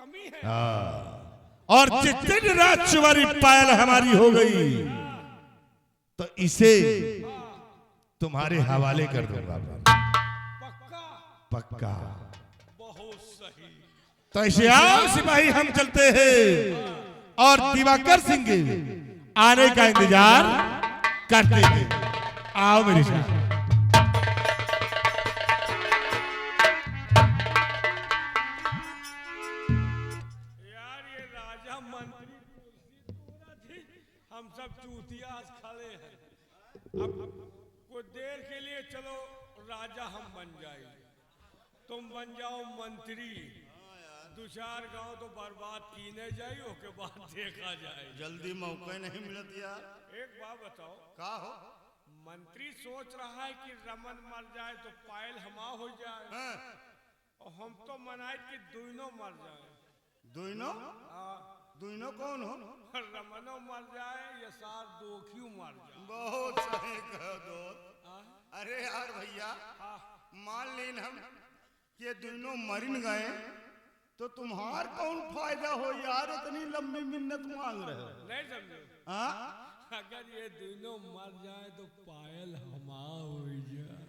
कमी है। और जितनी रात चुवारी पायल हमारी हो गई तो इसे तुम्हारे हवाले कर दूंगा। पक्का पक्का। बहुत सही। तो ऐसे आओ सिपाही, हम चलते हैं और दिवाकर सिंह के आने का इंतजार करते हैं। आओ मेरे साथ। यार ये राजा मंत्री हम सब चूतिया खड़े हैं। अब कुछ देर के लिए चलो राजा हम बन जाए, तुम बन जाओ मंत्री। दो चार गांव तो बर्बाद कीने जाई, ओके बाद देखा जाए। जल्दी मौका नहीं मिलत यार। एक बात बताओ, का हो? मंत्री सोच रहा है कि रमन मर जाए तो पायल हमा हो जाए, हाँ। और हम तो मनाए कि दोनों मर जाए। दुइनो? दुइनो कौन हो? रमनो मर जाए या सार दोखियों मर जाए। बहुत सही कहो दोस्त। अरे यार भैया, मान लीन हम ये दोनों मरिन गए तो तुम्हार कौन फायदा हो यार, इतनी लंबी मिन्नत मांग रहे हो। नहीं समझे? हाँ? अगर ये दोनों मर जाए तो पायल हमा हो जाए।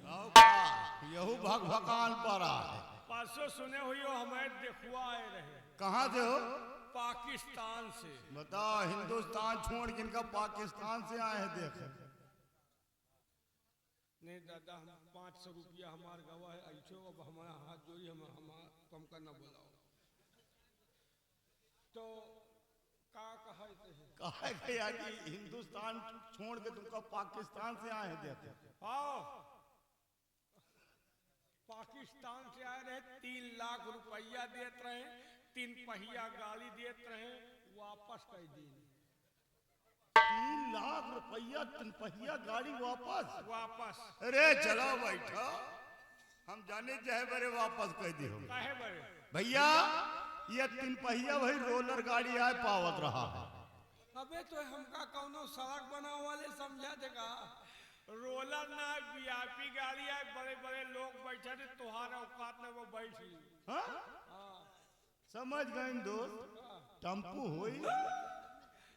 यहू भगभकान पड़ा है। परसों सुने हुई हो हमें देखुआ आए रहे। कहाँ से हो? पाकिस्तान से। बताओ, हिंदुस्तान छोड़ के इनका पाकिस्तान से आए हैं देख। नहीं दादा, हम 500 रुपया हमार गवा है ऐसे, अब हमारा हाथ जोड़ी हम तुमका न बुलाओ तो का कहते हैं। कहा गया कि हिंदुस्तान छोड़ के तुमका पाकिस्तान से आए हैं देख। आओ, पाकिस्तान से आए रहे, 3 लाख रुपया देते रहे, 3 पहिया गाड़ी देते रहे, वापस कर दी। 3 लाख रुपया 3 पहिया गाड़ी वापस? अरे चलो बैठो, हम जाने चाहे बड़े वापस कर दी हो। काहे बड़े? भैया ये 3 पहिया वही रोलर गाड़ी आए पावत रहा है। अबे तो हमका कौनो सड़क बनाने वाले समझा देगा। रोलर ना वीआईपी गाड़ी आए, बड़े बड़े लोग बैठे थे, तुहार औकात में वो बैठ ली। समझ गए दोस्त, टेम्पू होई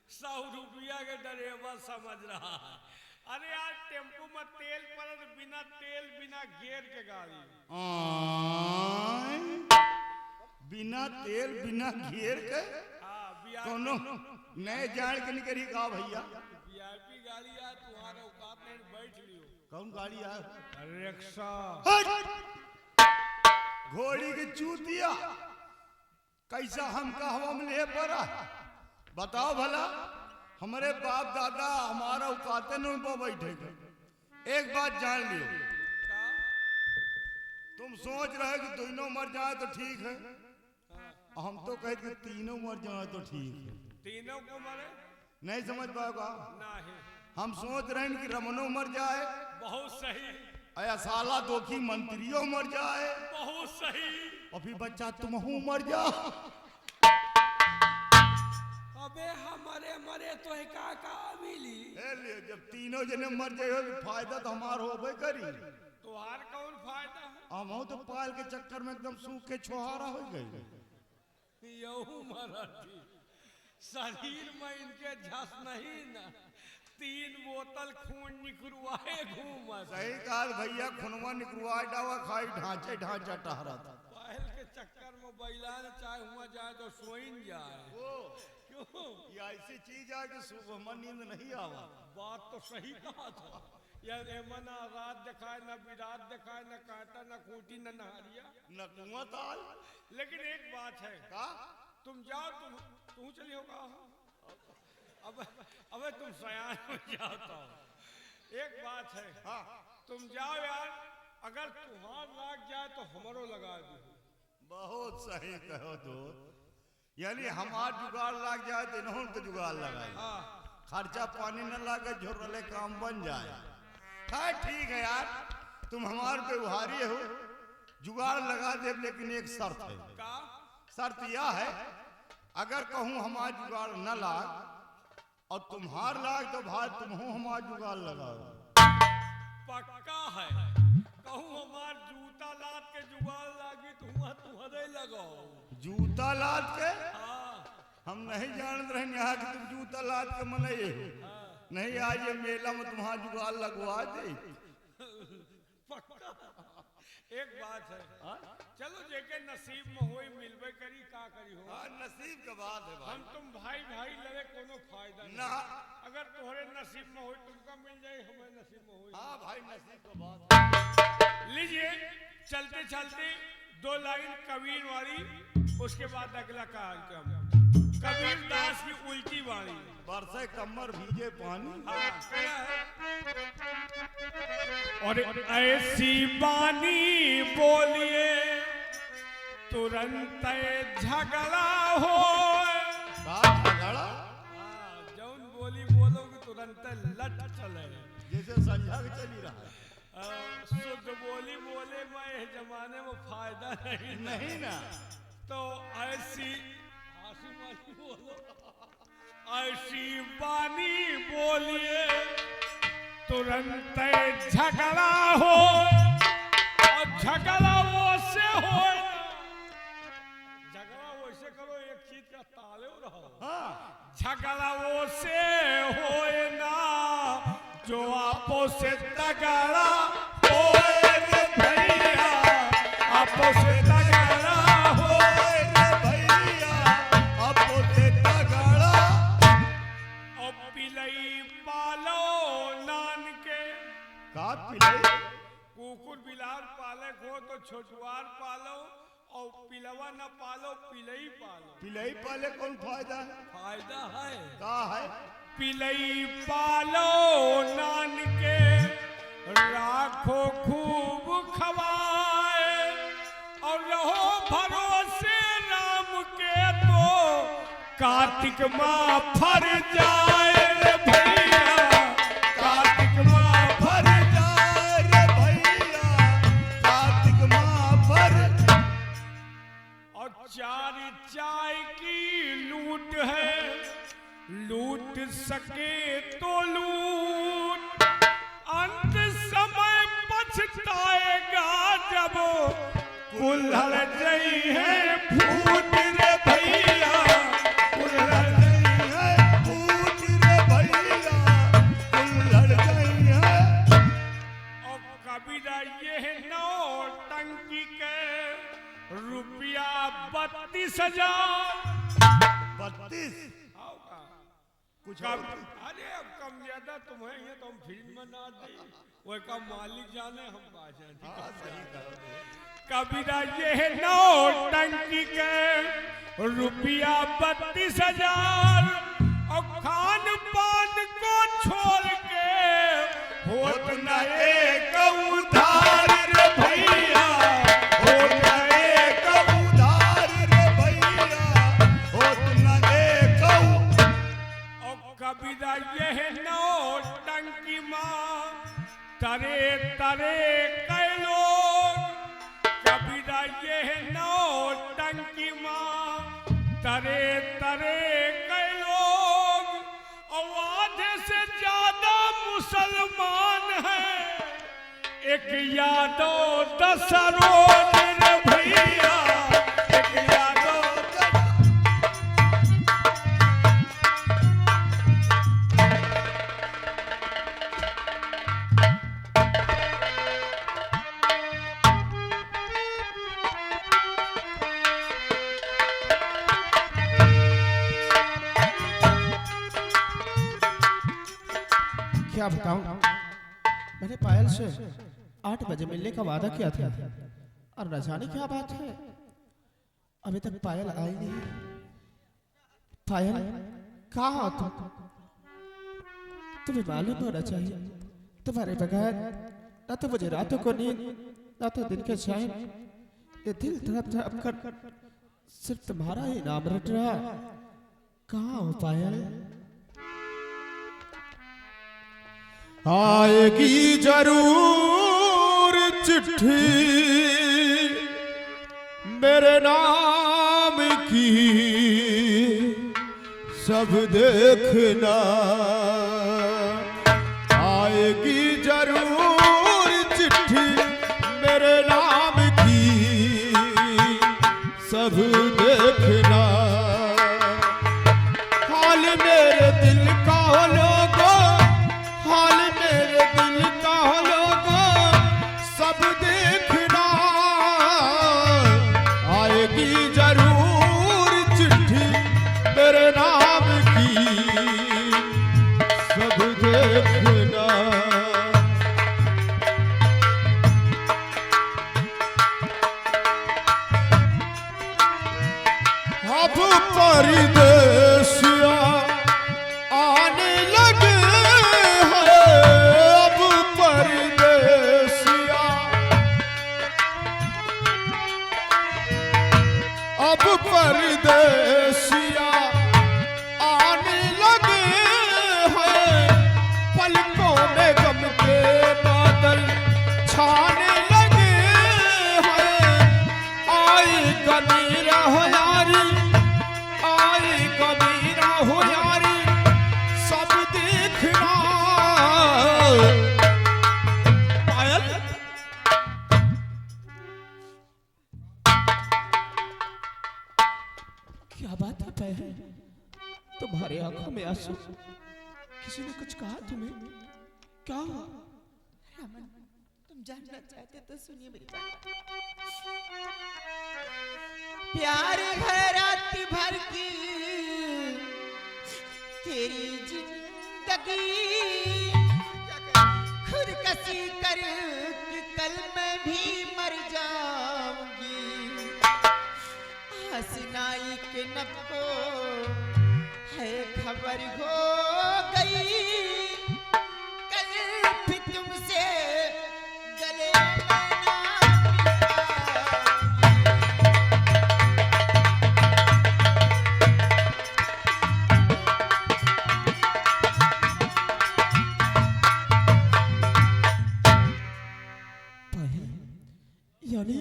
100 रुपया के ड्राइवर समझ रहा है। अरे यार टेम्पू में तेल पड़े, बिना तेल बिना गियर के गाड़ी। बिना तेल बिना घेर के कोनो नए जान के निकली का भैया। वीआईपी गाड़ी आए, तुम्हारे औकात में बैठ लियो। कौन गाड़ी आए? रिक्शा। घोड़ी की चूतिया, कैसा हमका हवा में ले पड़ा? बताओ भला, हमारे बाप दादा हमारा औकाते न पर बैठे। एक बात जान लियो, तुम सोच रहे कि दोनों मर जाए तो ठीक है, हम तो कहते कि तीनों मर जाए तो ठीक है। तीनों को मरे? नहीं समझ पाएगा। नहीं। हम सोच रहे हैं कि रमनो मर जाए। बहुत सही। अया साला दोखी मंत्रियों मर जाए। बहुत सही। और फिर बच्चा तुमहू मर जा। अबे हमारे मरे तो का मिली। ले, जब तीनों जने मर जाए फायदा तो हमार होबे करी। तुहार कौन फायदा है? हम तो पायल के चक्कर में एकदम सूख के छोहारा हो गए। यहू मराठी शरीर में इनके झस नहीं ना, 3 बोतल खून निकलवाए घूम। सही कहा भैया, खुनवा निकलवाए डावा खाई ढांचे ढांचा टहरा था। पायल के चक्कर में बैलान चाहे हुआ जाए तो सोइन जाए। क्यों? ये ऐसी चीज है कि सुबह में नींद नहीं आवा। बात तो सही कहा था। यार एमना रात दिखाए, न विराट दिखाए, न कांटा, न खूंटी, न नहरिया, न कुआं ताल। लेकिन एक बात है। का? तुम जाओ, तुम चली होगा। अब तुम सयान हो जाता हो। एक बात है, तुम जाओ यार, अगर तुम्हार लाग जाए तो हमारो लगा दो। बहुत सही कहो दोस्त, यानी हमार जुगाड़ लग जाए तो इन्होंने तो जुगाड़ लगाई। खर्चा पानी न लगे, झोरले काम बन जाए। खैर ठीक है यार, तुम हमारे व्यवहारी हो, जुगाड़ लगा दे, लेकिन एक शर्त है। का? शर्त यह है, अगर कहूँ हमारा जुगाड़ न लाग और तुम्हार लाग तो भाई तुम हो हमारा जुगाड़ लगाओ। पक्का है। कहूँ हमार जूता लाद के जुगाड़ लागी, तुम्हारे लगाओ। जूता लाद के हाँ हम नहीं जान रहे यहाँ कि तुम जूता लाद के मनाइए हो। नहीं आज ये मेला में तुम्हारा जुगाड़ लगवा दे। पक्का एक बात है हाँ? चलो जेके नसीब में होई मिलबे करी का करी हो। हाँ, नसीब का बात है भाई। हम तुम भाई भाई लड़े कोनो फायदा नहीं। ना। अगर तुम्हारे नसीब में होई तुमका मिल जाए हमें नसीब में होई। हाँ भाई नसीब का बात है। लीजिए चलते चलते 2 लाइन कबीर वाली, उसके बाद अगला कार्यक्रम कबीर दास की उल्टी वाली। बरसे कमर भीगे पानी। हाँ, क्या है? और ऐसी बानी बोलिए तुरंत झगड़ा हो। झगड़ा जौन बोली बोलोगे तुरंत लट चले। जैसे संझा के चली रहा है। शुद्ध बोली बोले में इस जमाने में फायदा नहीं। नहीं ना। तो ऐसी बोलो, ऐसी बानी बोलिए तुरंत झगड़ा हो। और झगड़ा वो से हो, झगड़ा वैसे करो एक चीज का ताले रहो। हाँ। झगड़ा वो से होए ना जो आपो से तगड़ा होए रे भैया, आपो से तगड़ा होए रे भैया, आपो से तगड़ा। और पिलई पालो नान के। का पिलई? कुकुर बिलार पाले हो तो छोटुआर पालो, और पिलवा न पालो पिलई पालो। पिलई पाले कौन फायदा है? फायदा है। का है? पिलई पालो नान के राखो खूब खवाए, और रहो भरोसे राम के तो कार्तिक माँ फर जाए रे भैया, कार्तिक माँ फर जाए रे भैया, कार्तिक माँ फर। और 4 चाय की लूट है, लूट सके तो लूट, अंत समय पछताएगा जब कुल्हड़ गई है फूट रे भैया, कुल्हड़ गई है फूट रे भैया, कुल्हड़ गई है। और कबीरा ये नौटंकी के रुपया 32,000। 32 कुछ अरे अब कम ज्यादा तुम्हें ये तो हम फिल्म में ना दे, वो का मालिक जाने हम कबीरा ये नौटंकी के रुपया 32,000। और खान पान को छोड़ के होत न एक उधार रे भैया, होत न एक उधार रे भैया, होत न एक। और कबीरा ये नौटंकी माँ तरे तरे कई लोग, कबीरा ये नौटंकी माँ तरे तरे कई लोग, और आधे से ज्यादा मुसलमान हैं, एक यादव 10 रोज रे भैया, एक यादव। क्या बताऊं, मैंने पायल से 8 बजे मिलने का वादा किया था, और न जाने क्या बात है अभी तक पायल आई नहीं। पायल कहाँ हो तुम? तुम्हें मालूम होना चाहिए तुम्हारे बगैर न तो मुझे रातों को नींद न तो दिन के चैन। ये दिल तड़प तड़प कर सिर्फ तुम्हारा ही नाम रट रहा। कहाँ हो पायल? आएगी जरूर चिट्ठी मेरे नाम की, सब देखना। आएगी जरूर चिट्ठी मेरे नाम की, सब देखना। देखना हाल मेरे दिल का लोगो, हाल मेरे दिल का लोगो सब देखना। आएगी जरूर चिट्ठी मेरे नाम की, सब देखना। अब परदेसिया आने लगे हैं, अब परदेसिया, अब परदेसिया आने लगे हैं। पलकों में गम के बादल छाने लगे हैं। आई कमीरा हो यारी, आई कमीरा हो यारी सब देखना। पायल क्या बात है पायल, तुम्हारे आंखों में आंसू, किसी ने कुछ कहा तुम्हें? क्या हुआ? रमन, तुम जानना चाहते तो सुनिए मेरी बात। प्यार है रात भर की तेरी जिंदगी, खुद कसी कर कि कल मैं भी मर जाऊंगी। हंसनाई के लब को है खबर हो गई, कल भी तुमसे गले में ना यानी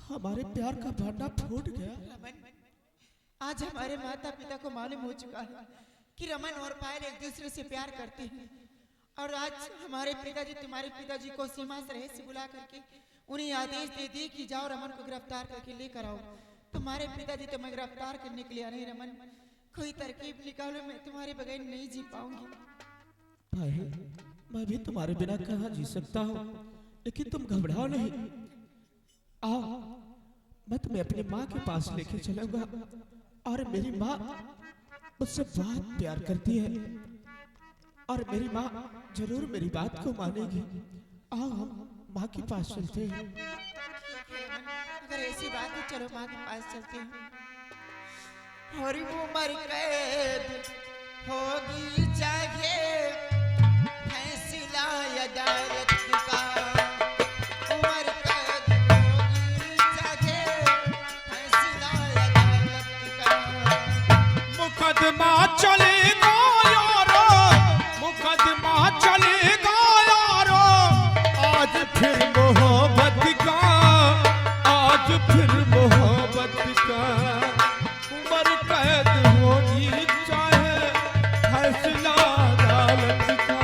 हमारे प्यार का भांडा फूट गया। रमन, आज हमारे माता पिता को मालूम हो चुका है कि रमन और पायल एक दूसरे से प्यार करते हैं। और आज हमारे पिताजी तुम्हारे पिताजी को सीमा से रहस्य बुला करके उन्हें आदेश दे दिए कि जाओ रमन को गिरफ्तार करके लेकर आओ। तुम्हारे पिताजी तुम्हें गिरफ्तार करने के लिए आ रहे हैं। रमन, कोई तरकीब निकालो, मैं तुम्हारे बगैर नहीं जी पाऊंगी। पायल, मैं भी तुम्हारे बिना कहाँ जी सकता हूँ, लेकिन तुम घबराओ नहीं। आओ, मैं तुम्हें अपनी माँ के पास लेके चलूंगा। और मेरी माँ मुझसे बहुत प्यार करती है और मेरी माँ जरूर मेरी बात को मानेगी। आओ हम माँ के पास चलते हैं। अगर ऐसी बात है चलो माँ के पास चलते हैं। और उम्र कैद होगी चाहे फैसला अदालत का, उम्र कैद होगी चाहे फैसला अदालत का। मुकदमा चलेगा यारो, मुकदमा चलेगा यारो, आज फिर मोहब्बत का, आज फिर मोहब्बत का। उम्र कैद होगी चाहे फैसला अदालत का।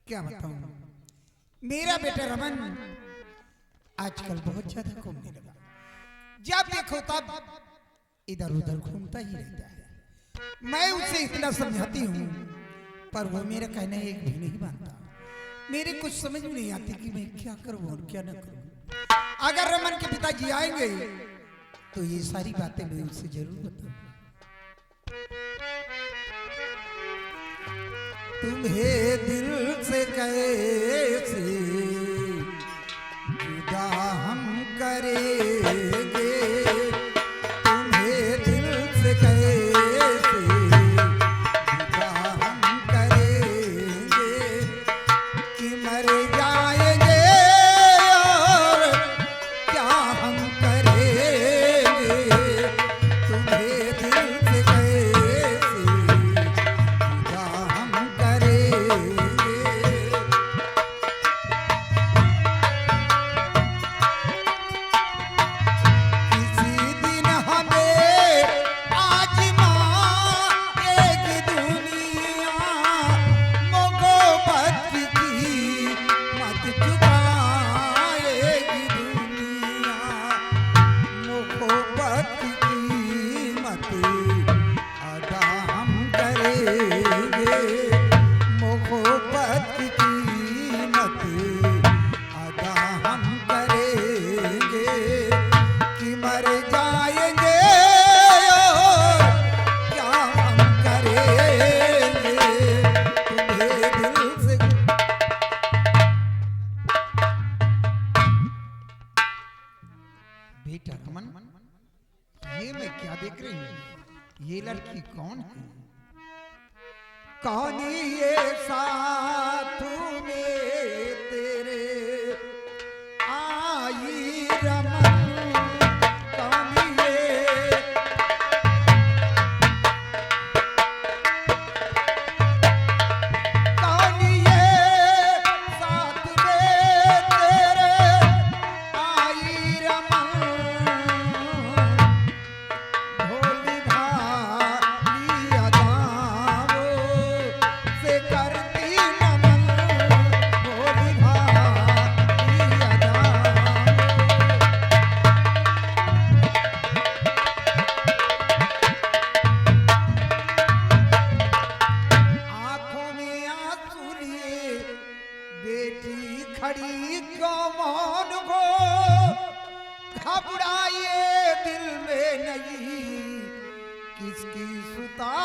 क्या बताऊं, मेरा बेटा रमन आजकल बहुत ज्यादा घूमने लगा। जब देखो तब इधर उधर घूमता ही रहता है। मैं उसे इतना समझाती हूँ पर वो मेरा कहना एक भी नहीं मानता। मेरे कुछ समझ में नहीं आती कि मैं क्या करूँ और क्या न करूँ। अगर रमन के पिताजी आएंगे तो ये सारी बातें मैं उनसे जरूर बताऊंगा। तुम्हें दिल से कैसे जुदा हम करेंगे, तुम्हें दिल से कैसे जुदा हम करेंगे कि मर जाएंगे और क्या हम करेंगे, तुम्हें दिल से कैसे जुदा हम करेंगे। किसी दिन हमें आजमाएगी दुनिया, मोहब्बत की मत चुकाएगी दुनिया, मोहब्बत की मत अदा हम करेंगे, मोहब्बत की मत अदा हम करेंगे कि मर जाएंगे और क्या हम करेंगे, तुम्हें दिल से। बेटा रमन, ये मैं क्या देख रही हूँ? ये लड़की कौन है? कौन ये साथ में तेरे आई रमन, कौन ये कौन ये साथ में तेरे आई रमन, भोली भाली अदाओं से करती नमन, भोली भाली अदाओं। आंखों में आंसू लिए बेटी खड़ी क्यों मौन हो, घबराए दिल में नहीं किसकी सुता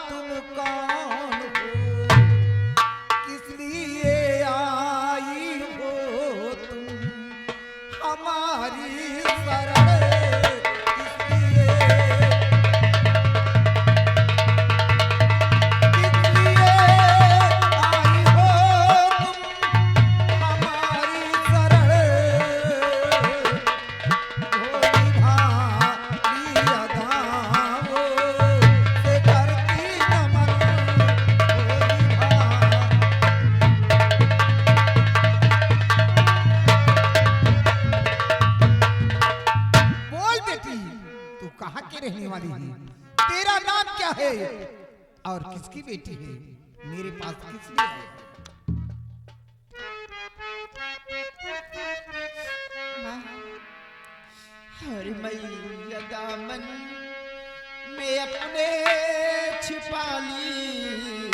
तुम कौन हो, किस लिए आई हो तुम हमारी शरण, किस लिए आई हो तुम हमारी शरण, भोली भाली अदाओं से करती नमन, भोली बोल बेटी, तू कहाँ की रहने वाली है? तेरा नाम क्या है और किसकी बेटी है? मेरे पास किस लिए आई? हर मैया दामन में अपने छिपा लीजिए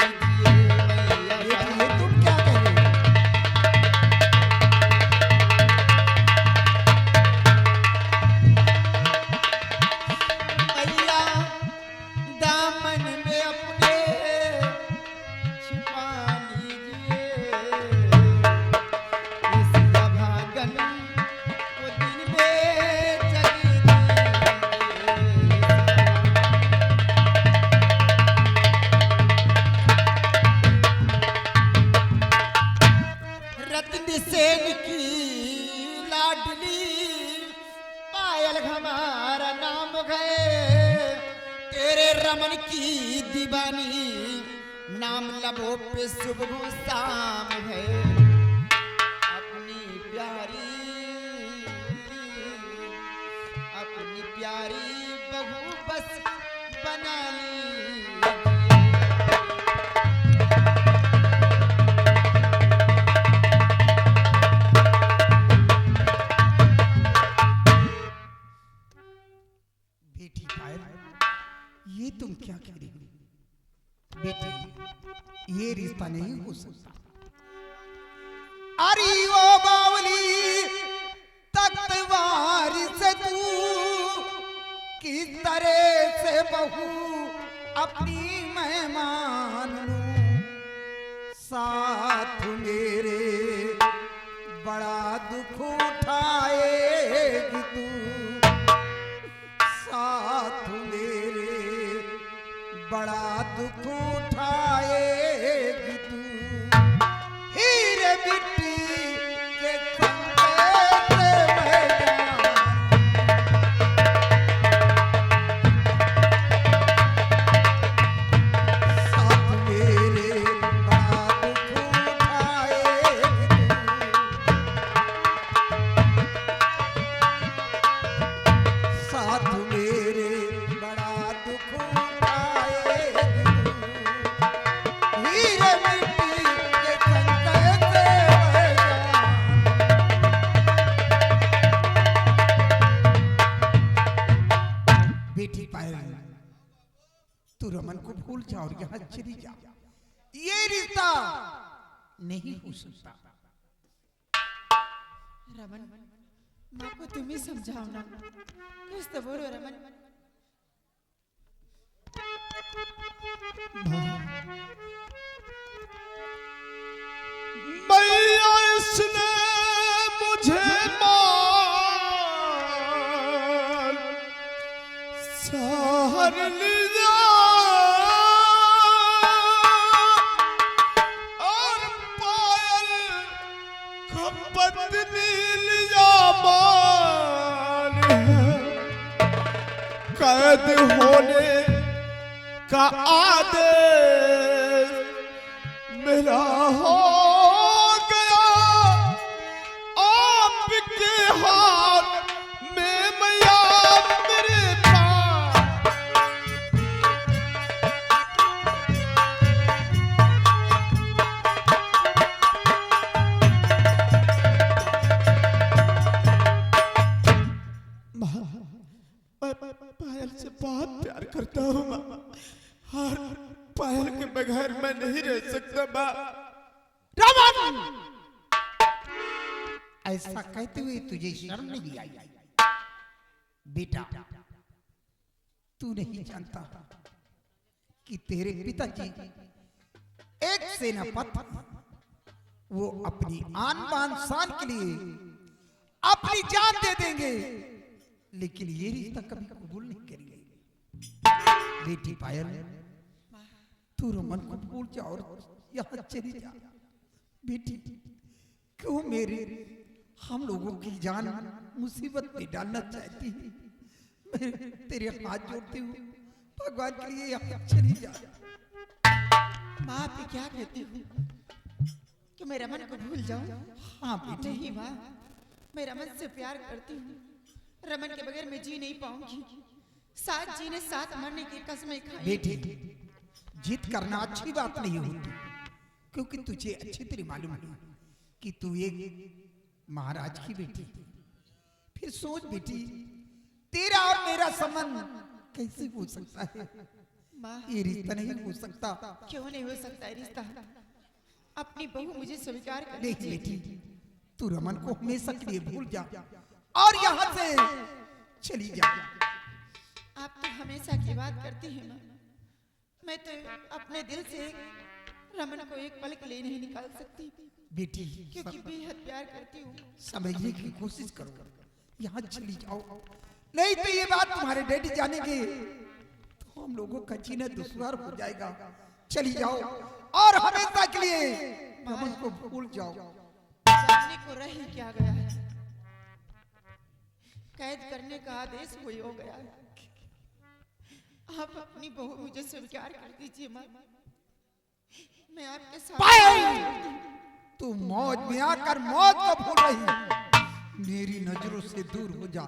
मैया बेटी, ये तुम क्या कह रहे हो? मैया दामन में अपने छिपा लीजिए, इस भागन को दिन में जग रत्न सेन की लाडली पायल हमारा नाम है, तेरे रमन की दीवानी नाम लबों पे सुबह शाम है, अपनी प्यारी बहू बस बना ली। बेटी पायल, ये तुम क्या कह रही हो? बेटी, ये रिश्ता नहीं हो सकता। अरे ओ बावली तख्तवार से तू किस तरह से बहू अपनी मेहमान लूं, मेरे बड़ा दुख उठाएगी तू, साथ मेरे बड़ा दुख उठाएगी तू, हीरे मिट्टी के खंभे से मैदान, साथ मेरे बड़ा दुख उठाएगी तू, साथ मेरे बड़ा दुख उठाएगी तू, हीरे मिट्टी के खंभे से मैदान। बेटी पायल, तू रमन को भूल जा और यहाँ चली जा, ये रिश्ता नहीं हो सकता। रमन, माँ को तुम ही समझाओ ना, कुछ तो बोलो रमन। मैया इसने मुझे मान सहर लिया और पायल को पत्नी लिया मान कैद होने का आदेश मेरा हो गया आपके हाथ में मैया मेरे पास। पायल से बहुत प्यार करता हूँ माँ, और पायल के बगैर मैं नहीं रह सकता माँ। रमन, ऐसा कहते हुए तुझे शर्म नहीं आई? बेटा, तू नहीं जानता कि तेरे पिताजी एक सेनापति, वो अपनी आन बान शान के लिए अपनी जान दे देंगे, लेकिन ये रिश्ता कभी कबूल नहीं करेंगे। बेटी पायल, तू रमन को भूल जा और यहाँ चली जा। बेटी, क्यों मेरे हम लोगों की जान मुसीबत में डालना चाहती है? मैं तेरे हाथ जोड़ती हूँ, भगवान के लिए यहाँ चली जा। माँ, आप ये क्या कहती हो कि मैं रमन को भूल जाऊं? हाँ बेटी, नहीं माँ, मैं रमन से प्यार करती हूँ। रमन के बगैर मैं जी नहीं पाऊंगी। साथ जीने साथ मरने की कसमें खाई। बेटी, जिद करना अच्छी बात नहीं होती, क्योंकि तुझे अच्छी तरह मालूम है कि तू एक महाराज की बेटी। फिर सोच बेटी, तेरा और मेरा संबंध कैसे हो सकता है? माँ, ये रिश्ता नहीं हो सकता। क्यों नहीं हो सकता है रिश्ता? अपनी बहू मुझे स्वीकार कर देख दीजिए। बेटी, तू रमन को हमेशा के लिए भूल जा और यहाँ से चली जा। आप तो हमेशा की बात करती हैं माँ। मैं तो अपने दिल से रमन को एक पल के लिए नहीं निकाल सकती, बेटी, क्योंकि बेहद प्यार करती हूँ। समझने की कोशिश करो, यहाँ चली जाओ, नहीं तो ये बात तुम्हारे डैडी जानेंगे तो हम लोगों का जीना दुश्वार हो जाएगा। चली जाओ और हमेशा के लिए रमन को भूल जाओ। जानने को रह ही क्या गया है, कैद करने का आदेश कोई हो गया है। आप अपनी बहू मुझे स्वीकार कर दीजिए माँ। मैं आपके साथ। तू मौज में आकर मौत को भूल रही, मेरी नजरों से दूर हो जा,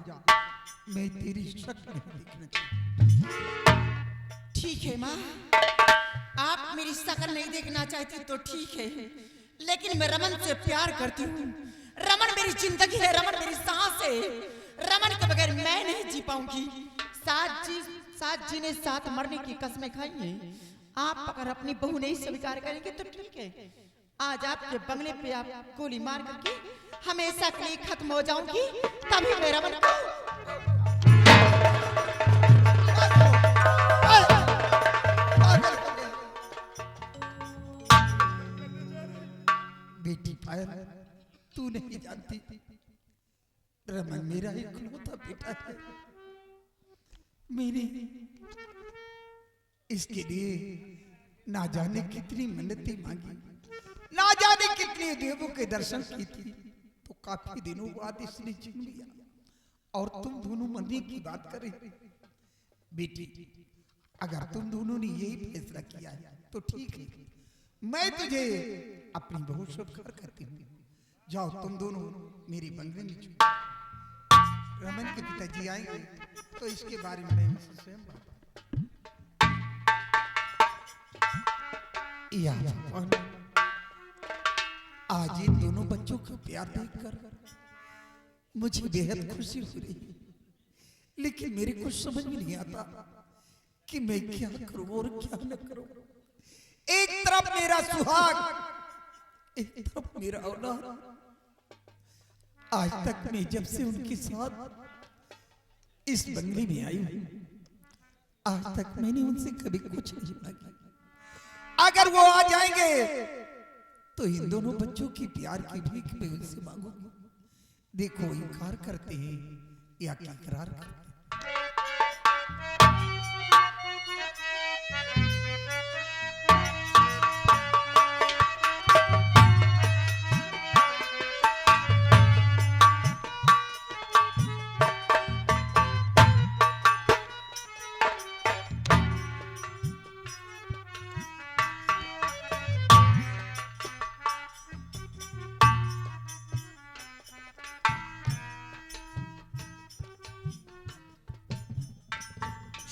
मैं तेरी शक्ल नहीं देखना चाहती। ठीक है माँ, आप मेरी शक्ल नहीं देखना चाहती तो ठीक है, लेकिन मैं रमन से प्यार करती हूँ। रमन मेरी जिंदगी है, रमन मेरी सांस है। रमन के बगैर मैं नहीं जी पाऊंगी। साथ जीने साथ मरने की कसमें खाएंगे। आप अगर अपनी बहू नहीं स्वीकार करेंगे तो ठीक है, आज आपके बंगले पे आप गोली मार करके हमेशा के लिए खत्म हो जाऊंगी, तभी मैं रमन को। बेटी पायल, तू नहीं जानती रमन मेरा इकलौता बेटा है। मेरी इसके लिए ना जाने कितनी मन्नतें मांगी, ना जाने कितने देवों के दर्शन की थी, तो काफी दिनों बाद इसने चुन लिया और तुम दोनों मरने की बात करे। बेटी, अगर तुम दोनों ने यही फैसला किया है तो ठीक है, मैं तुझे अपनी बहू स्वीकार करती हूँ। जाओ तुम दोनों मेरी बंगले में चलो। रमन के पिताजी आएंगे तो इसके बारे में मैं उनसे स्वयं या आज इन दोनों बच्चों का प्यार देखकर मुझे बेहद खुशी हो रही है, लेकिन मेरे कुछ समझ में नहीं आता कि मैं क्या करूं और क्या न करूं। एक तरफ मेरा सुहाग, एक तरफ मेरा औलाद। आज तक मैं जब से उनके साथ इस बंगले में आई हूं, आज तक मैंने उनसे कभी कुछ नहीं मांगा। अगर वो आ जाएंगे तो इन दोनों बच्चों की प्यार की भीख मैं उनसे मांगूंगी। देखो इनकार करते हैं या इकरार करते हैं।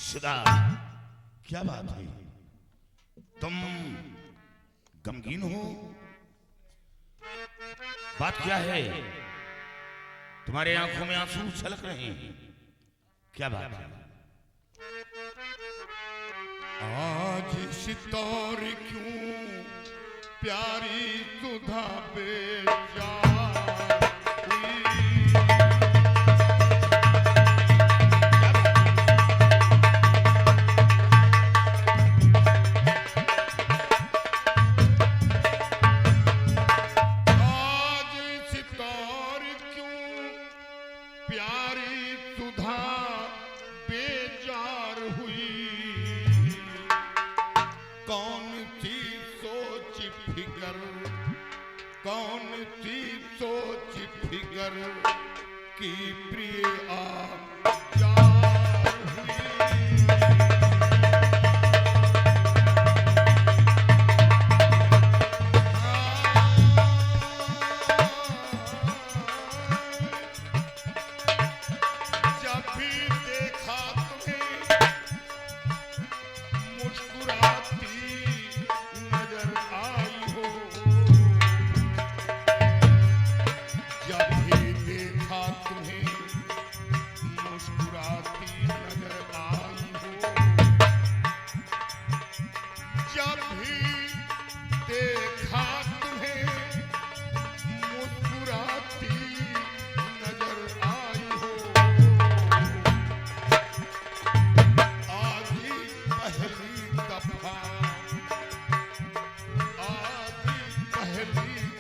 शुदा, क्या बात है? तुम गमगीन हो? बात क्या है? तुम्हारे आंखों में आंसू छलक रहे हैं, क्या बात है? आज सितार क्यों प्यारी सुधा बेजार हुई। कौन सी सोच फिकर की प्रिय जब भी देखा तुम्हें मुस्कुराती नजर आई हो, जब भी देखा तुम्हें मुस्कुराती नजर आई हो, जब भी देखा तुम्हें मुस्कुराती नजर आई हो, आज ही पहली दफा, आज ही पहली